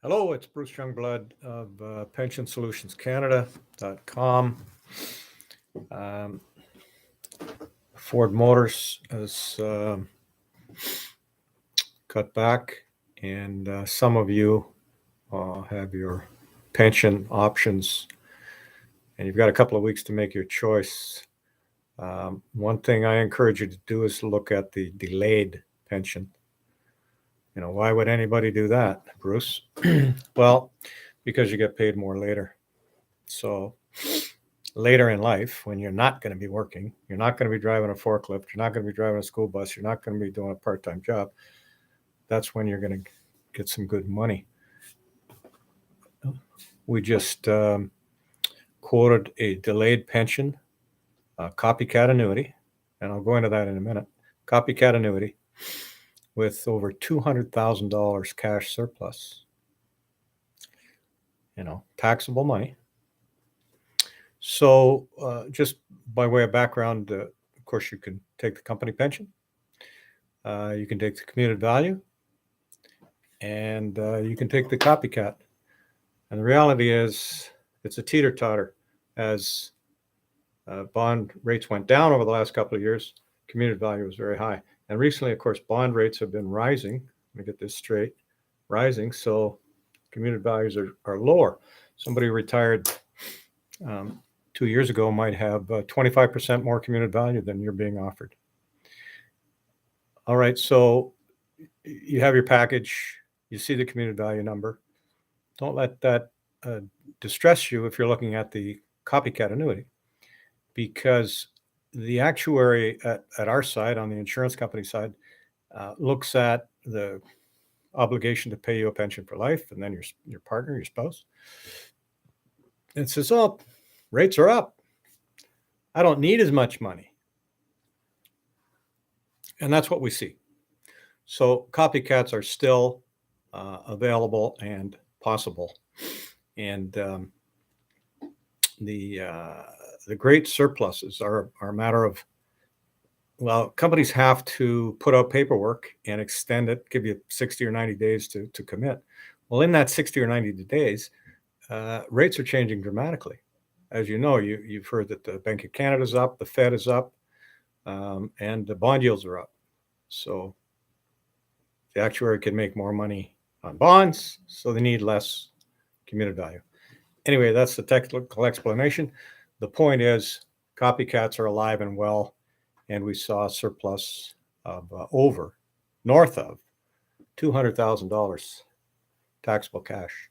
Hello, it's Bruce Youngblood of PensionSolutionsCanada.com. Um, Ford Motors has cut back, and some of you have your pension options, and you've got a couple of weeks to make your choice. One thing I encourage you to do is look at the delayed pension. Why would anybody do that, Bruce? Well, because you get paid more later. So later in life, when you're not going to be working, you're not going to be driving a forklift, you're not going to be driving a school bus, you're not going to be doing a part-time job, that's when you're going to get some good money. We just quoted a delayed pension, copycat annuity, and I'll go into that in a minute. Copycat annuity with over $200,000 cash surplus. Taxable money. So just by way of background, of course, you can take the company pension. You can take the commuted value, and you can take the copycat. And the reality is it's a teeter-totter. As bond rates went down over the last couple of years, commuted value was very high. And recently, of course, bond rates have been rising. Let me get this straight. Rising, so commuted values are lower. Somebody retired 2 years ago might have 25% more commuted value than you're being offered. All right, so you have your package, you see the commuted value number. Don't let that distress you if you're looking at the copycat annuity, because the actuary at our side, on the insurance company side, looks at the obligation to pay you a pension for life, and then your partner, your spouse, and says, oh, rates are up. I don't need as much money. And that's what we see. So copycats are still available and possible. And the great surpluses are a matter of, well, companies have to put out paperwork and extend it, give you 60 or 90 days to commit. Well, in that 60 or 90 days, rates are changing dramatically. As you know, you've heard that the Bank of Canada is up, the Fed is up, and the bond yields are up. So the actuary can make more money on bonds, so they need less commuted value. Anyway, that's the technical explanation. The point is, copycats are alive and well, and we saw a surplus of north of $200,000 taxable cash.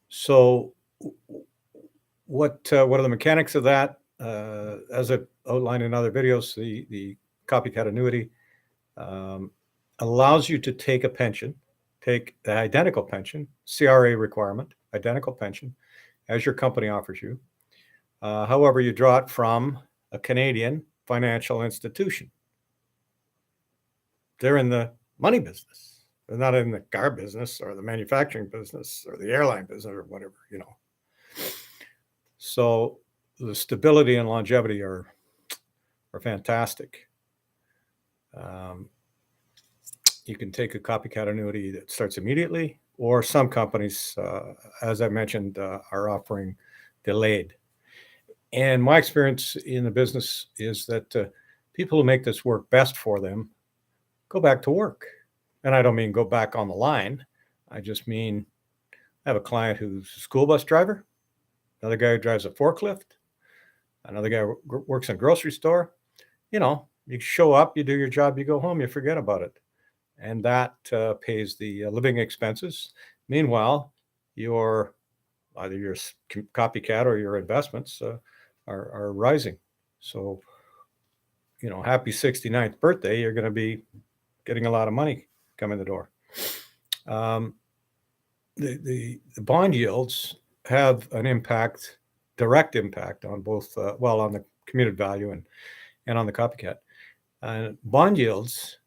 So what are the mechanics of that? As I've outlined in other videos, the copycat annuity allows you to take a pension, take the identical pension, CRA requirement, identical pension, as your company offers you. However, you draw it from a Canadian financial institution. They're in the money business. They're not in the car business or the manufacturing business or the airline business or whatever, So the stability and longevity are fantastic. You can take a copycat annuity that starts immediately, or some companies, as I mentioned, are offering delayed. And my experience in the business is that people who make this work best for them go back to work. And I don't mean go back on the line. I just mean I have a client who's a school bus driver, another guy who drives a forklift, another guy who works in a grocery store. You show up, you do your job, you go home, you forget about it. And that pays the living expenses. Meanwhile, either your copycat or your investments are rising. So, happy 69th birthday, you're going to be getting a lot of money come in the door. The bond yields have an impact, direct impact on both, on the commuted value and on the copycat. Bond yields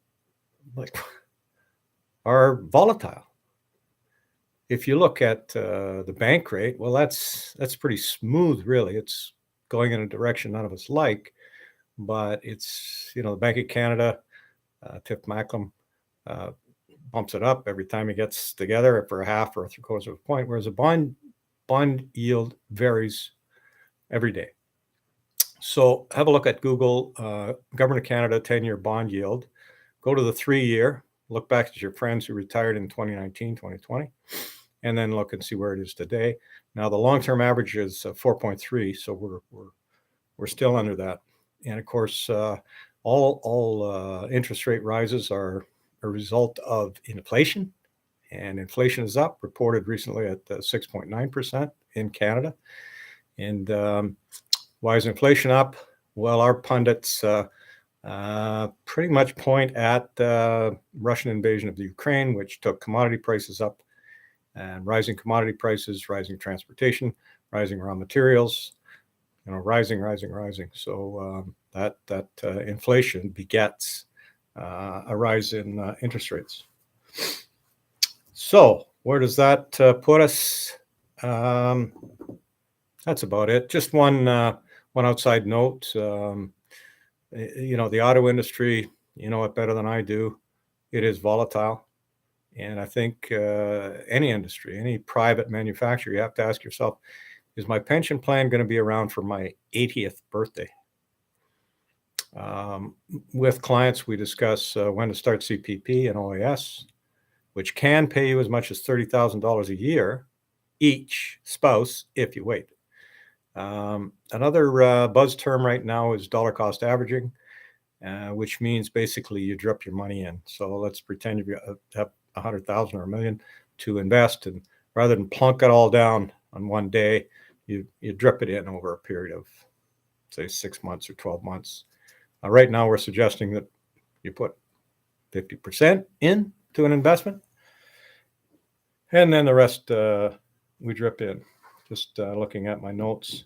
are volatile. If you look at the bank rate, well, that's pretty smooth, really. It's going in a direction none of us like, but it's, the Bank of Canada, Tiff Macklem, bumps it up every time it gets together for a half or a three-quarters of a point, whereas a bond yield varies every day. So have a look at Google, Government of Canada 10-year bond yield. Go to the 3-year, look back at your friends who retired in 2019, 2020, and then look and see where it is today. Now the long-term average is 4.3, so we're still under that. And of course, all interest rate rises are a result of inflation, and inflation is up, reported recently at 6.9% in Canada. And why is inflation up? Well, our pundits pretty much point at Russian invasion of the Ukraine, which took commodity prices up, and rising commodity prices, rising transportation, rising raw materials, rising. So that inflation begets a rise in interest rates. So where does that put us? That's about it. Just one outside note. The auto industry, you know it better than I do. It is volatile. And I think any industry, any private manufacturer, you have to ask yourself, is my pension plan going to be around for my 80th birthday? With clients, we discuss when to start CPP and OAS, which can pay you as much as $30,000 a year each spouse if you wait. Another buzz term right now is dollar cost averaging, which means basically you drip your money in. So let's pretend you have 100,000 or $1 million to invest, and rather than plunk it all down on one day, you drip it in over a period of, say, 6 months or 12 months. Right now, we're suggesting that you put 50% into an investment, and then the rest we drip in. Just looking at my notes.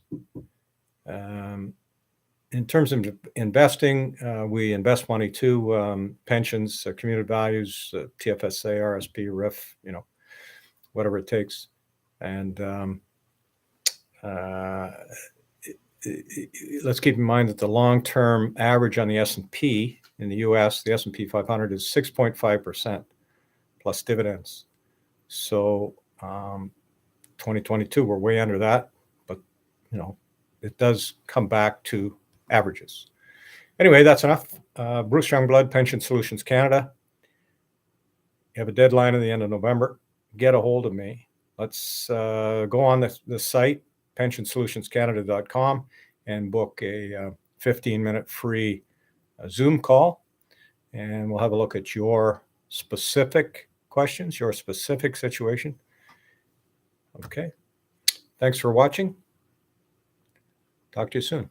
In terms of investing, we invest money to pensions, community values, TFSA, RSP, RIF, whatever it takes. And let's keep in mind that the long-term average on the S&P in the U.S., the S&P 500 is 6.5% plus dividends. So 2022, we're way under that, but it does come back to averages. Anyway, that's enough. Bruce Youngblood, Pension Solutions Canada. You have a deadline at the end of November. Get a hold of me. Let's go on the site, pensionsolutionscanada.com, and book a 15-minute free Zoom call, and we'll have a look at your specific questions, your specific situation. Okay. Thanks for watching. Talk to you soon.